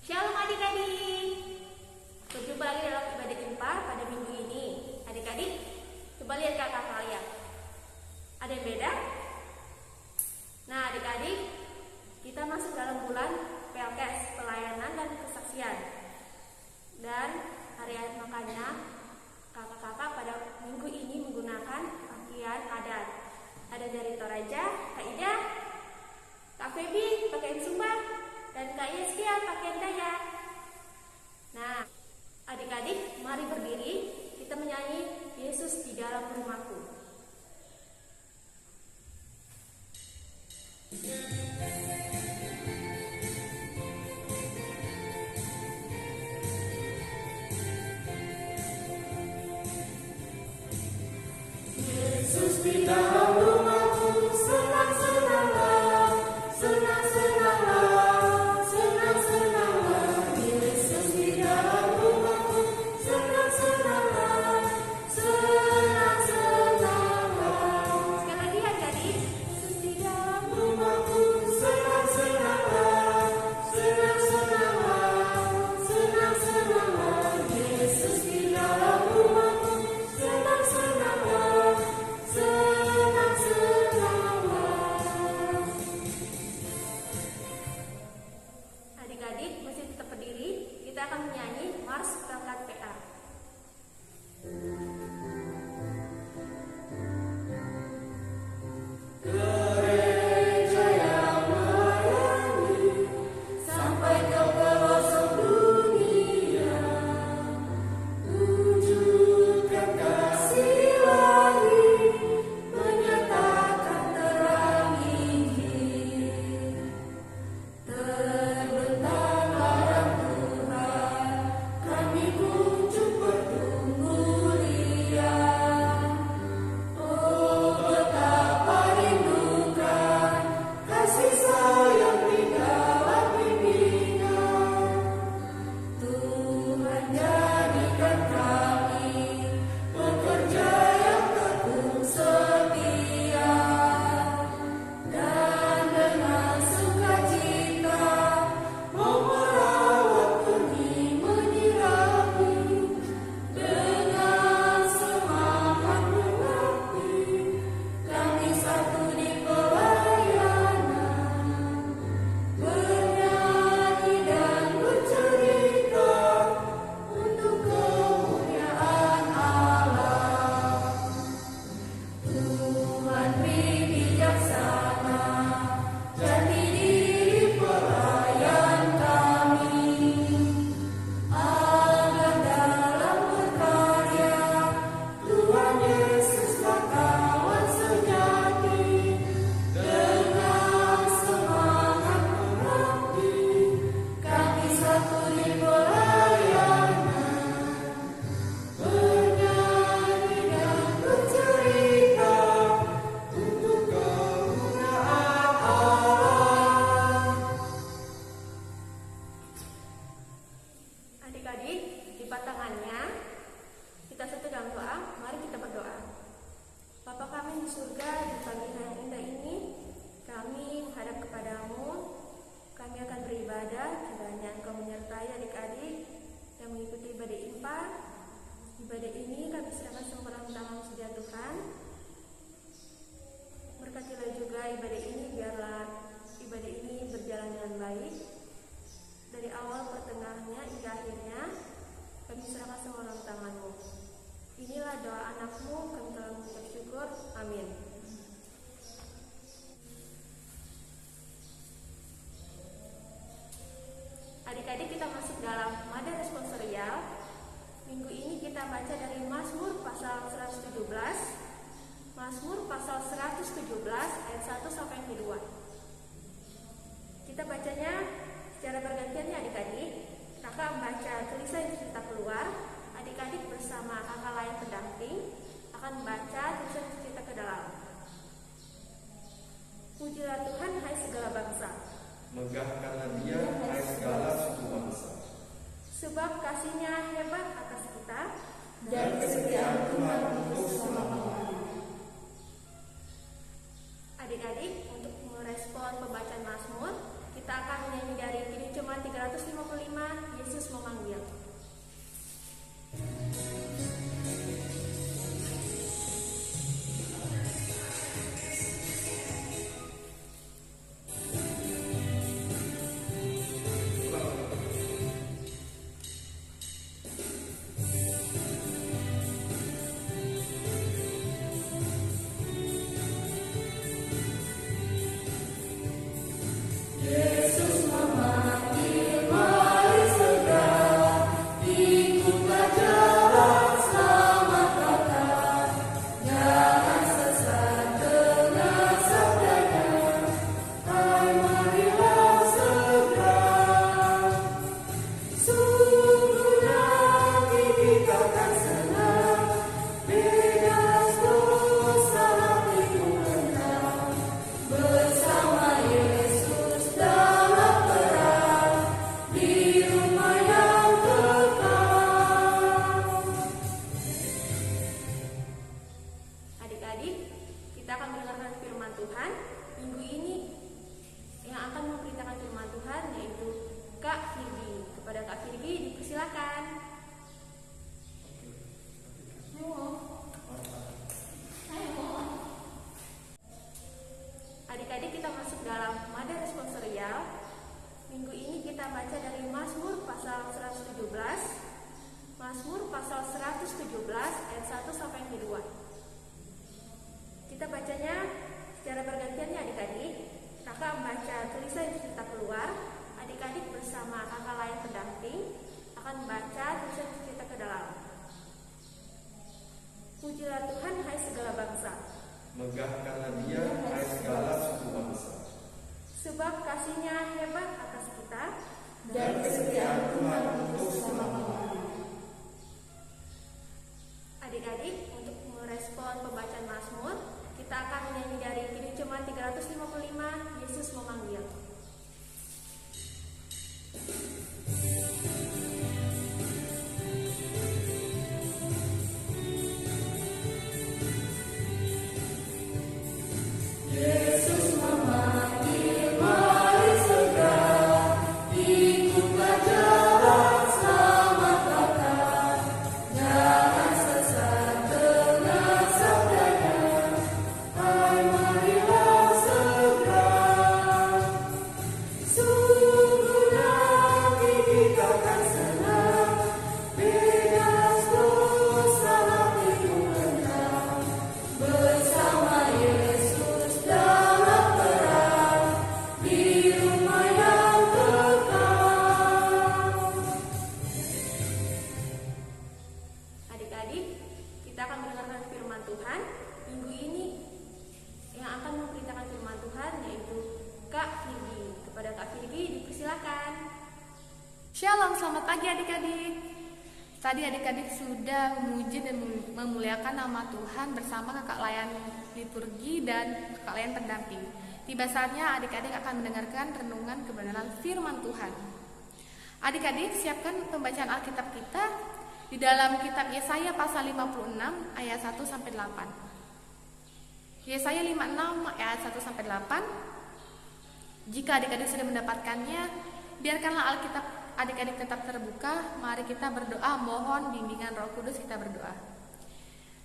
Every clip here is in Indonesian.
Shalom adik-adik, berjumpa lagi dalam ibadah jumpa pada minggu ini. Adik-adik, coba lihat kakak kalian. Ada yang beda? Nah adik-adik, kita masuk dalam bulan PLKS, pelayanan dan kesaksian. Dan hari makanya kakak-kakak pada minggu ini menggunakan pakaian adat. Ada dari Toraja, Kak Ida, Kak Febi pakaian Sumba, dan Kak Yeskia pakaian Dayak. Nah, adik-adik mari berdiri, kita menyanyi Yesus di dalam rumahku. Yesus di dalam rumahku, senang-senanglah, senang-senanglah, senang-senanglah. Yesus di dalam rumahku, senang-senanglah, senang-senanglah. Sekali lagi adik-adik, Yesus di dalam Rumahku, senang-senanglah, senang-senanglah, senang-senanglah. Yesus di dalam rumahku, senang-senanglah, senang-senanglah. Adik-adik masih tetap berdiri, kita akan menyanyi Mars Berangkat PA. Gereja yang melayani sampai ke pelosok dunia, wujudkan kasih ilahi, menyatakan terang Injil. Terbentang larang Tuhan, kami kunjung bertumbuh liar. Oh betapa rindukan kasih sayang di dalam bimbingan. Tuhan jadikan kami pekerja yang tekun setia, dan dengan sukacita mau merawat benih menyirami, dengan semangat mengabdi kami satu di pelayanan, bernyanyi dan bercerita untuk kemuliaan Allah. Tuhan beri bijaksana, jati diri pelayan kami, agar dalam berkarya Tuhan Yesuslah kawan sejati. Dengan semangat mengabdi kami satu di pelayanan, bernyanyi dan bercerita untuk kemuliaan Allah. Adik-adik, lipat tangannya. Kita satu dalam doa, mari kita berdoa. Bapa kami di surga, di pagi yang indah ini, kami menghadap kepadamu. Kami akan beribadah, kiranya Engkau menyertai adik-adik yang mengikuti ibadah IMPA. Ibadah ini kami serahkan semua dalam tangan sedia Tuhan. Berkatilah juga ibadah ini, biarlah ibadah ini berjalan dengan baik. Dari awal, pertengahnya, hingga akhirnya, kami serahkan semua dalam tangan-Mu. Inilah doa anak-Mu, kami telah mengucap syukur. Amin. Adik-adik, kita masuk dalam Mada Responsorial. Minggu ini kita baca dari Mazmur pasal 117. Mazmur pasal 117 ayat 1 sampai yang kedua. Kita bacanya secara bergantian ya adik-adik. Kakak membaca tulisan cerita keluar, adik-adik bersama kakak lain pendamping akan membaca tulisan cerita ke dalam. Pujilah Tuhan hai segala bangsa, megahkanlah Dia hai segala suku bangsa. sebab kasih-Nya hebat atas kita dan kesetiaan Tuhan untuk selama-lamanya. kita akan mendengarkan firman Tuhan. Minggu ini yang akan memberitakan firman Tuhan yaitu Kak Virgi. Kepada Kak Virgi dipersilakan. Adik-adik, kita masuk dalam mada responsorial. Minggu ini kita baca dari Mazmur pasal 117. Mazmur pasal 117 ayat 1 sampai 2. Kita bacanya secara bergantian ya adik-adik. Kakak membaca tulisan yang kita keluar. Adik-adik bersama kakak lain pendamping akan membaca tulisan yang kita ke dalam. Pujilah Tuhan hai segala bangsa. Megahkanlah Dia hai segala suku bangsa. Sebab kasih-Nya hebat atas kita Dan kesetiaan Tuhan untuk selama-lamanya. Adik-adik, untuk merespon pembacaan Mazmur, kita akan menyanyi dari Kidung Jemaat 355, Yesus memanggil. Yesus memanggil, mari segera ikutlah jalan selamat datang. Jangan sesat dengan sabdanya, hai marilah segera. Sungguh nanti kita akan senang, bebas dosa hati mengenang. Bersama Yesus dalam terang, di rumah yang kekal. Adik-adik, kita akan mendengarkan firman Tuhan. Minggu ini yang akan memberitakan firman Tuhan yaitu Kak Virgi. Kepada Kak Virgi dipersilakan. Shalom, selamat pagi adik-adik. Tadi adik-adik sudah memuji dan memuliakan nama Tuhan bersama kakak layan liturgi dan kakak layan pendamping. Tiba saatnya adik-adik akan mendengarkan renungan kebenaran firman Tuhan. Adik-adik, siapkan pembacaan Alkitab kita di dalam kitab Yesaya pasal 56 ayat 1 sampai 8. Yesaya 56 ayat 1 sampai 8. Jika adik-adik sudah mendapatkannya, biarkanlah Alkitab adik-adik tetap terbuka. Mari kita berdoa, mohon bimbingan Roh Kudus. Kita berdoa.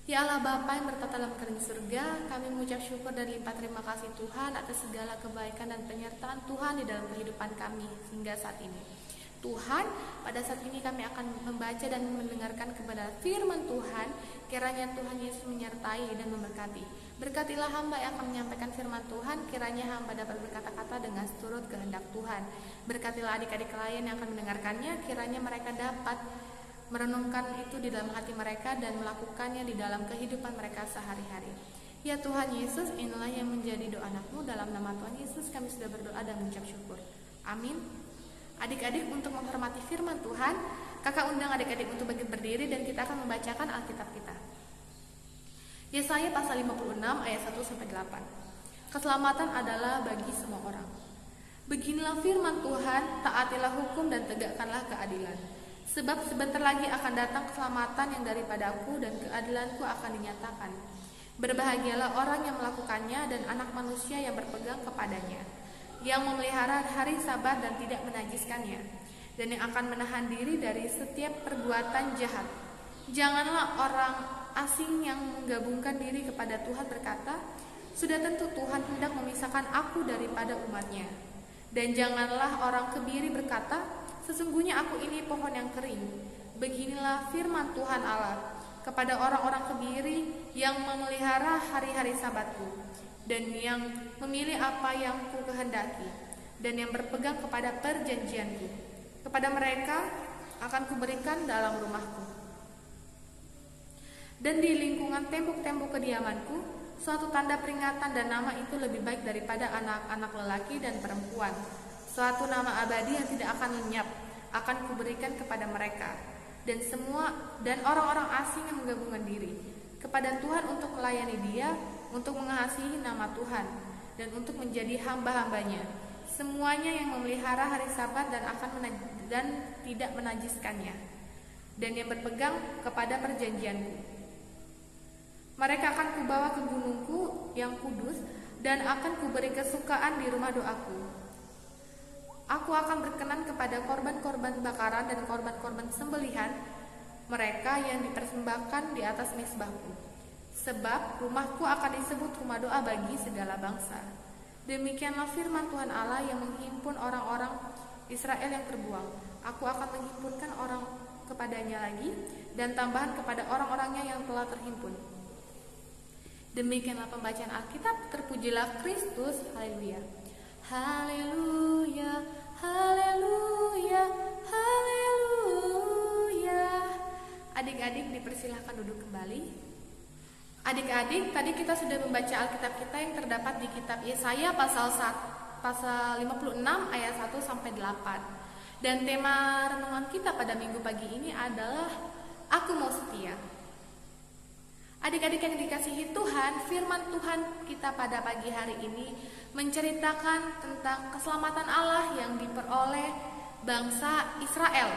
Ya Allah Bapa yang bertata dalam kerajaan surga, kami mengucap syukur dan limpah terima kasih Tuhan atas segala kebaikan dan penyertaan Tuhan di dalam kehidupan kami hingga saat ini. Tuhan, pada saat ini kami akan membaca dan mendengarkan kebenaran firman Tuhan. Kiranya Tuhan Yesus menyertai dan memberkati. Berkatilah hamba yang akan menyampaikan firman Tuhan. Kiranya hamba dapat berkata-kata dengan seturut kehendak Tuhan. Berkatilah adik-adik lain yang akan mendengarkannya. Kiranya mereka dapat merenungkan itu di dalam hati mereka dan melakukannya di dalam kehidupan mereka sehari-hari. Ya Tuhan Yesus, inilah yang menjadi doa anak-Mu. Dalam nama Tuhan Yesus kami sudah berdoa dan mengucap syukur. Amin. Adik-adik, untuk menghormati firman Tuhan, kakak undang adik-adik untuk berdiri dan kita akan membacakan Alkitab kita. Yesaya pasal 56 ayat 1 sampai 8. Keselamatan adalah bagi semua orang. Beginilah firman Tuhan, taatilah hukum dan tegakkanlah keadilan. Sebab sebentar lagi akan datang keselamatan yang daripadaku dan keadilanku akan dinyatakan. Berbahagialah orang yang melakukannya dan anak manusia yang berpegang kepadanya, yang memelihara hari Sabat dan tidak menajiskannya, dan yang akan menahan diri dari setiap perbuatan jahat. Janganlah orang asing yang menggabungkan diri kepada Tuhan berkata, sudah tentu Tuhan hendak memisahkan aku daripada umatnya. Dan janganlah orang kebiri berkata, sesungguhnya aku ini pohon yang kering. Beginilah firman Tuhan Allah kepada orang-orang kebiri yang memelihara hari-hari Sabatku, dan yang memilih apa yang ku kehendaki, dan yang berpegang kepada perjanjianku. Kepada mereka akan kuberikan dalam rumahku, dan di lingkungan tembok-tembok kediamanku, suatu tanda peringatan, dan nama itu lebih baik daripada anak-anak lelaki dan perempuan. Suatu nama abadi yang tidak akan lenyap akan kuberikan kepada mereka, dan orang-orang asing yang menggabungkan diri kepada Tuhan untuk melayani Dia, untuk mengasihi nama Tuhan, dan untuk menjadi hamba-hambanya. Semuanya yang memelihara hari Sabat dan tidak menajiskannya, dan yang berpegang kepada perjanjianku. Mereka akan kubawa ke gunungku yang kudus dan akan kuberi kesukaan di rumah doaku. Aku akan berkenan kepada korban-korban bakaran dan korban-korban sembelihan mereka yang dipersembahkan di atas mezbahku. Sebab rumahku akan disebut rumah doa bagi segala bangsa. Demikianlah firman Tuhan Allah yang menghimpun orang-orang Israel yang terbuang. Aku akan menghimpunkan orang kepadanya lagi dan tambahan kepada orang-orangnya yang telah terhimpun. Demikianlah pembacaan Alkitab. Terpujilah Kristus. Haleluya. Haleluya. Haleluya. Haleluya. Adik-adik dipersilahkan duduk kembali. Adik-adik, tadi kita sudah membaca Alkitab kita yang terdapat di kitab Yesaya pasal 56 ayat 1 sampai 8. Dan tema renungan kita pada minggu pagi ini adalah Aku Mau Setia. Adik-adik yang dikasihi Tuhan, firman Tuhan kita pada pagi hari ini menceritakan tentang keselamatan Allah yang diperoleh bangsa Israel.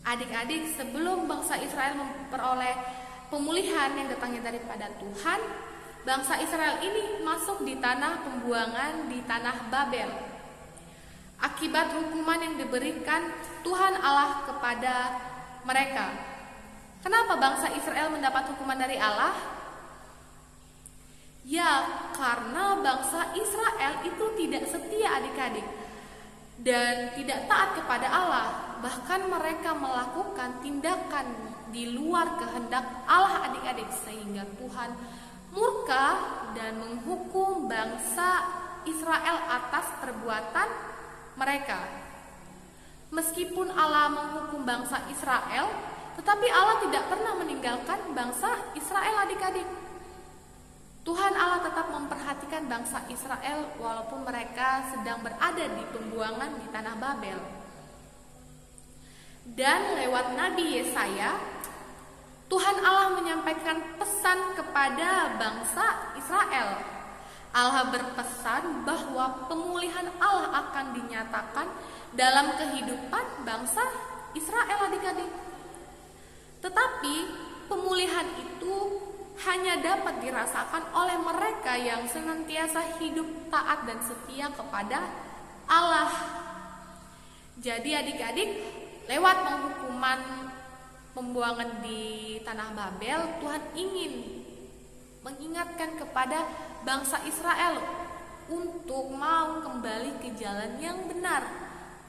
Adik-adik, sebelum bangsa Israel memperoleh pemulihan yang datangnya daripada Tuhan, bangsa Israel ini masuk di tanah pembuangan di tanah Babel. Akibat hukuman yang diberikan Tuhan Allah kepada mereka. Kenapa bangsa Israel mendapat hukuman dari Allah? Ya, karena bangsa Israel itu tidak setia adik-adik dan tidak taat kepada Allah. Bahkan mereka melakukan tindakan di luar kehendak Allah adik-adik, sehingga Tuhan murka dan menghukum bangsa Israel atas perbuatan mereka. Meskipun Allah menghukum bangsa Israel, tetapi Allah tidak pernah meninggalkan bangsa Israel adik-adik. Tuhan Allah tetap memperhatikan bangsa Israel walaupun mereka sedang berada di pembuangan di tanah Babel. Dan lewat Nabi Yesaya, Tuhan Allah menyampaikan pesan kepada bangsa Israel. Allah berpesan bahwa pemulihan Allah akan dinyatakan dalam kehidupan bangsa Israel adik-adik. Tetapi pemulihan itu hanya dapat dirasakan oleh mereka yang senantiasa hidup taat dan setia kepada Allah. Jadi adik-adik, lewat penghukuman pembuangan di tanah Babel, Tuhan ingin mengingatkan kepada bangsa Israel untuk mau kembali ke jalan yang benar,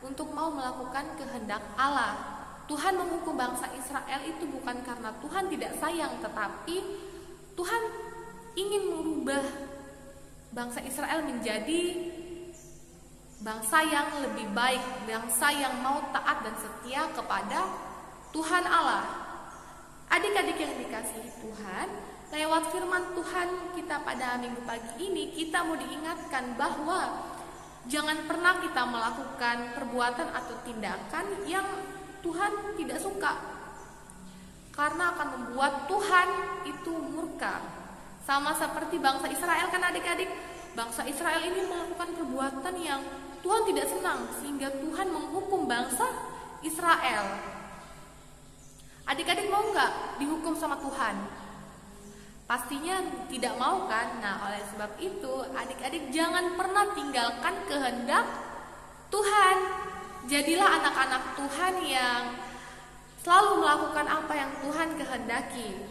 untuk mau melakukan kehendak Allah. Tuhan menghukum bangsa Israel itu bukan karena Tuhan tidak sayang, tetapi Tuhan ingin merubah bangsa Israel menjadi bangsa yang lebih baik, bangsa yang mau taat dan setia kepada Tuhan Allah. Adik-adik yang dikasihi Tuhan, lewat firman Tuhan kita pada minggu pagi ini, kita mau diingatkan bahwa jangan pernah kita melakukan perbuatan atau tindakan yang Tuhan tidak suka, karena akan membuat Tuhan itu murka. Sama seperti bangsa Israel kan adik-adik, bangsa Israel ini melakukan perbuatan yang Tuhan tidak senang, sehingga Tuhan menghukum bangsa Israel. Adik-adik mau nggak dihukum sama Tuhan? Pastinya tidak mau kan? Nah, oleh sebab itu adik-adik jangan pernah tinggalkan kehendak Tuhan. Jadilah anak-anak Tuhan yang selalu melakukan apa yang Tuhan kehendaki.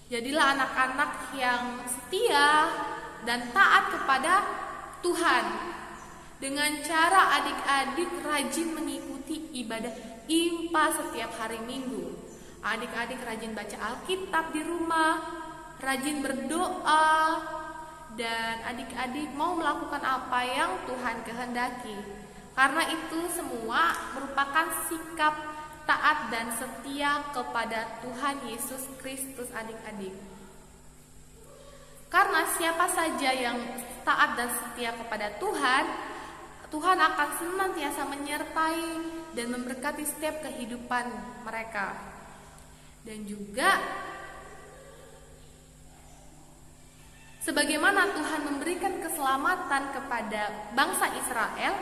Jadilah anak-anak yang setia dan taat kepada Tuhan. Dengan cara adik-adik rajin mengikuti ibadah IMPA setiap hari Minggu. Adik-adik rajin baca Alkitab di rumah, rajin berdoa, dan adik-adik mau melakukan apa yang Tuhan kehendaki. Karena itu semua merupakan sikap taat dan setia kepada Tuhan Yesus Kristus adik-adik. Karena siapa saja yang taat dan setia kepada Tuhan, Tuhan akan senantiasa menyertai dan memberkati setiap kehidupan mereka. Dan juga sebagaimana Tuhan memberikan keselamatan kepada bangsa Israel,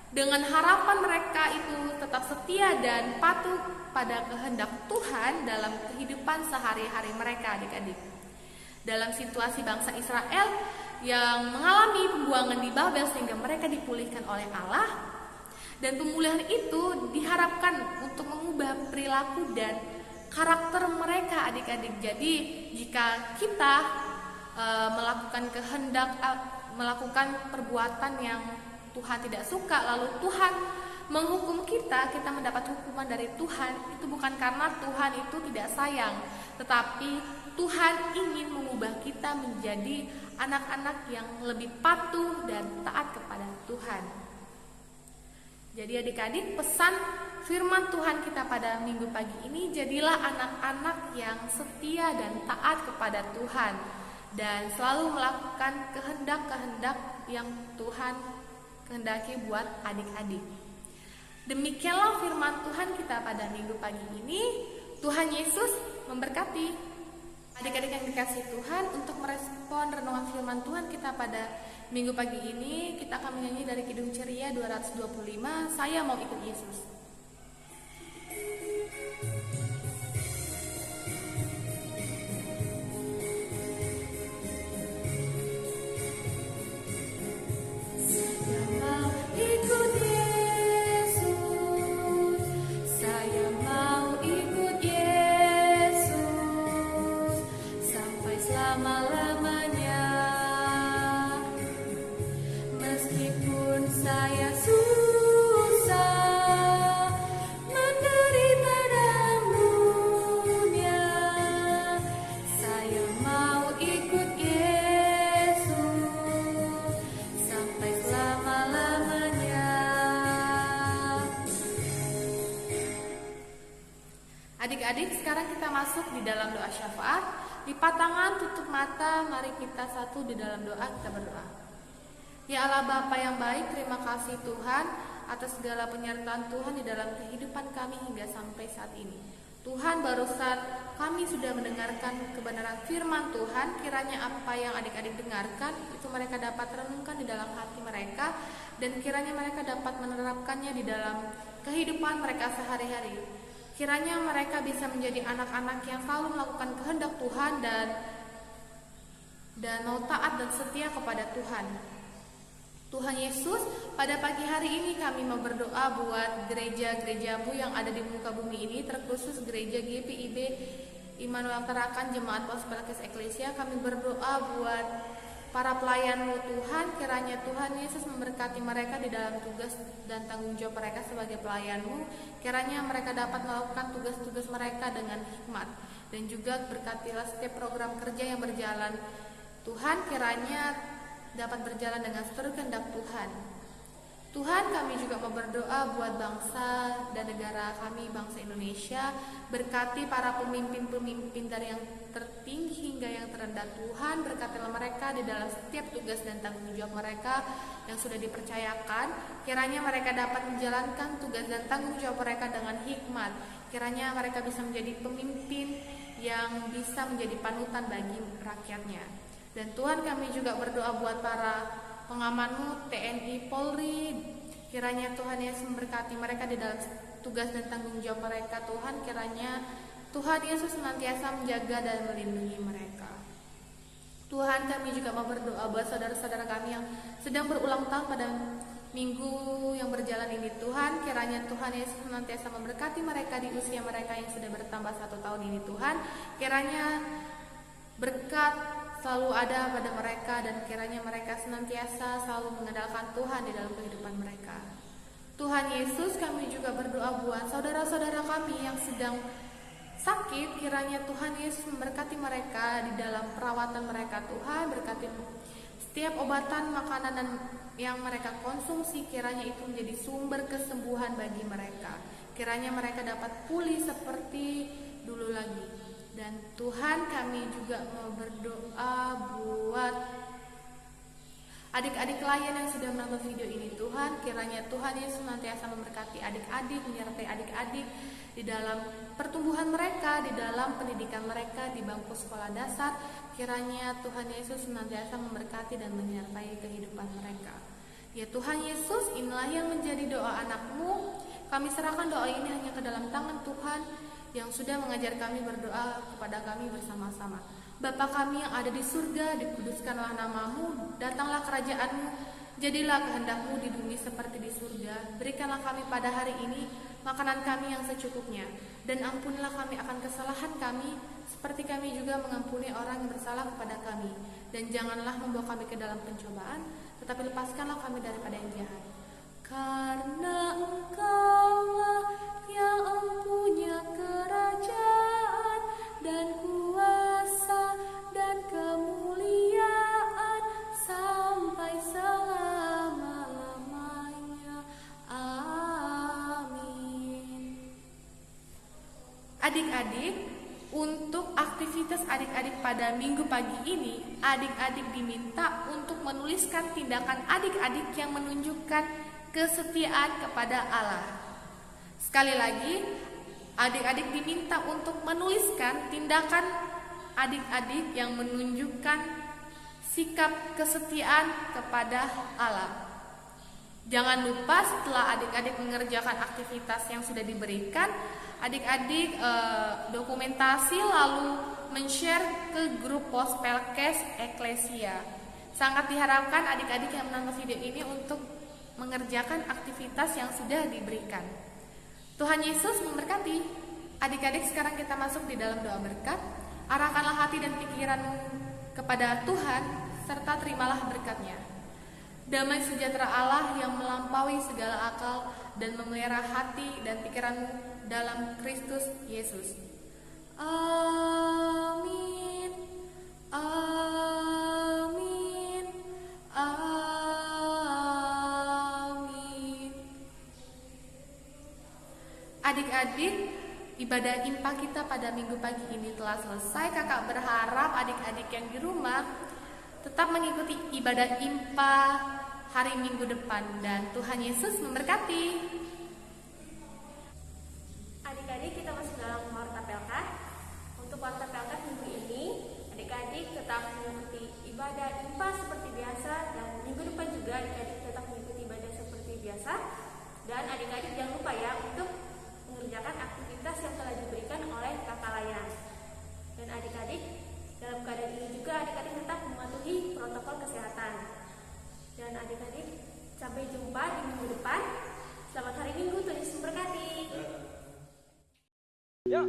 dengan harapan mereka itu tetap setia dan patuh pada kehendak Tuhan dalam kehidupan sehari-hari mereka adik-adik. dalam situasi bangsa Israel yang mengalami pembuangan di Babel sehingga mereka dipulihkan oleh Allah. Dan pemulihan itu diharapkan untuk mengubah perilaku dan karakter mereka adik-adik. Jadi jika kita melakukan perbuatan yang Tuhan tidak suka, lalu Tuhan menghukum kita mendapat hukuman dari Tuhan, itu bukan karena Tuhan itu tidak sayang, tetapi Tuhan ingin mengubah kita menjadi anak-anak yang lebih patuh dan taat kepada Tuhan. Jadi adik-adik, pesan firman Tuhan kita pada minggu pagi ini, jadilah anak-anak yang setia dan taat kepada Tuhan dan selalu melakukan kehendak-kehendak yang Tuhan kehendaki buat adik-adik. Demikianlah firman Tuhan kita pada minggu pagi ini. Tuhan Yesus memberkati adik-adik yang dikasihi Tuhan. Untuk merespon renungan firman Tuhan kita pada minggu pagi ini, kita akan menyanyi dari Kidung Ceria 225, Saya Mau Ikut Yesus. Saya susah menderita dan dunia, saya mau ikut Yesus sampai selama-lamanya. Adik-adik, sekarang kita masuk di dalam doa syafaat. Lipat tangan, tutup mata, mari kita satu di dalam doa, kita berdoa. Ya Allah Bapa yang baik, terima kasih Tuhan atas segala penyertaan Tuhan di dalam kehidupan kami hingga sampai saat ini. Tuhan, barusan kami sudah mendengarkan kebenaran firman Tuhan. Kiranya apa yang adik-adik dengarkan itu mereka dapat renungkan di dalam hati mereka, dan kiranya mereka dapat menerapkannya di dalam kehidupan mereka sehari-hari. Kiranya mereka bisa menjadi anak-anak yang selalu melakukan kehendak Tuhan dan mau taat dan setia kepada Tuhan. Tuhan Yesus, pada pagi hari ini kami mau berdoa buat gereja-gerejamu yang ada di muka bumi ini, terkhusus gereja GPIB Immanuel Tarakan Jemaat Pastoralis Eklesia. Kami berdoa buat para pelayanmu Tuhan, kiranya Tuhan Yesus memberkati mereka di dalam tugas dan tanggung jawab mereka sebagai pelayanmu. Kiranya mereka dapat melakukan tugas-tugas mereka dengan hikmat, dan juga berkatilah setiap program kerja yang berjalan. Tuhan, kiranya dapat berjalan dengan seluruh kehendak Tuhan. Tuhan, kami juga mau berdoa buat bangsa dan negara kami, bangsa Indonesia. Berkati para pemimpin-pemimpin dari yang tertinggi hingga yang terendah. Tuhan, berkatilah mereka di dalam setiap tugas dan tanggung jawab mereka yang sudah dipercayakan. Kiranya mereka dapat menjalankan tugas dan tanggung jawab mereka dengan hikmat. Kiranya mereka bisa menjadi pemimpin yang bisa menjadi panutan bagi rakyatnya. Dan Tuhan, kami juga berdoa buat para pengamanmu, TNI, Polri. Kiranya Tuhan Yesus memberkati mereka di dalam tugas dan tanggung jawab mereka. Tuhan, kiranya Tuhan Yesus senantiasa menjaga dan melindungi mereka. Tuhan, kami juga mau berdoa buat saudara-saudara kami yang sedang berulang tahun pada minggu yang berjalan ini. Tuhan, kiranya Tuhan Yesus senantiasa memberkati mereka di usia mereka yang sudah bertambah 1 tahun ini. Tuhan, kiranya berkat selalu ada pada mereka, dan kiranya mereka senantiasa selalu mengandalkan Tuhan di dalam kehidupan mereka. Tuhan Yesus, kami juga berdoa buat saudara-saudara kami yang sedang sakit. Kiranya Tuhan Yesus memberkati mereka di dalam perawatan mereka. Tuhan, berkati setiap obatan, makanan dan yang mereka konsumsi, kiranya itu menjadi sumber kesembuhan bagi mereka. Kiranya mereka dapat pulih seperti dulu lagi. Dan Tuhan, kami juga mau berdoa buat adik-adik klien yang sudah menonton video ini. Tuhan, kiranya Tuhan Yesus senantiasa memberkati adik-adik, menyertai adik-adik di dalam pertumbuhan mereka, di dalam pendidikan mereka di bangku sekolah dasar. Kiranya Tuhan Yesus senantiasa memberkati dan menyertai kehidupan mereka. Ya Tuhan Yesus, inilah yang menjadi doa anak-Mu. Kami serahkan doa ini hanya ke dalam tangan Tuhan. yang sudah mengajar kami berdoa kepada kami bersama-sama. Bapa kami yang ada di surga, dikuduskanlah namamu, datanglah kerajaanmu, jadilah kehendakmu di bumi seperti di surga. Berikanlah kami pada hari ini makanan kami yang secukupnya, dan ampunilah kami akan kesalahan kami, seperti kami juga mengampuni orang yang bersalah kepada kami. Dan janganlah membawa kami ke dalam pencobaan, tetapi lepaskanlah kami daripada yang jahat. Karena Engkaulah yang empunya kerajaan dan kuasa dan kemuliaan sampai selama-lamanya. Amin. Adik-adik, untuk aktivitas adik-adik pada minggu pagi ini, adik-adik diminta untuk menuliskan tindakan adik-adik yang menunjukkan kesetiaan kepada Allah. Sekali lagi, adik-adik diminta untuk menuliskan tindakan adik-adik yang menunjukkan sikap kesetiaan kepada Allah. Jangan lupa setelah adik-adik mengerjakan aktivitas yang sudah diberikan, adik-adik dokumentasi lalu men-share ke grup Pospelkes Eklesia. Sangat diharapkan adik-adik yang menonton video ini untuk mengerjakan aktivitas yang sudah diberikan. Tuhan Yesus memberkati. Adik-adik, sekarang kita masuk di dalam doa berkat. Arahkanlah hati dan pikiranmu kepada Tuhan, serta terimalah berkat-Nya. Damai sejahtera Allah yang melampaui segala akal dan memelihara hati dan pikiranmu dalam Kristus Yesus. Amin. Amin. Amin. Adik-adik, ibadah impa kita pada minggu pagi ini telah selesai. Kakak berharap adik-adik yang di rumah tetap mengikuti ibadah impa hari minggu depan, dan Tuhan Yesus memberkati. Adik-adik, kita masuk dalam Warta Pelkat. Untuk Warta Pelkat minggu ini, adik-adik tetap mengikuti ibadah impa seperti biasa, dan minggu depan juga adik-adik tetap mengikuti ibadah seperti biasa. Dan adik-adik jangan lupa ya untuk mengerjakan aktivitas yang telah diberikan oleh kakak layan. Dan adik-adik, dalam keadaan ini juga adik-adik tetap mematuhi protokol kesehatan. Dan adik-adik, sampai jumpa di minggu depan. Selamat hari Minggu, Tuhan Yesus memberkati. Ya.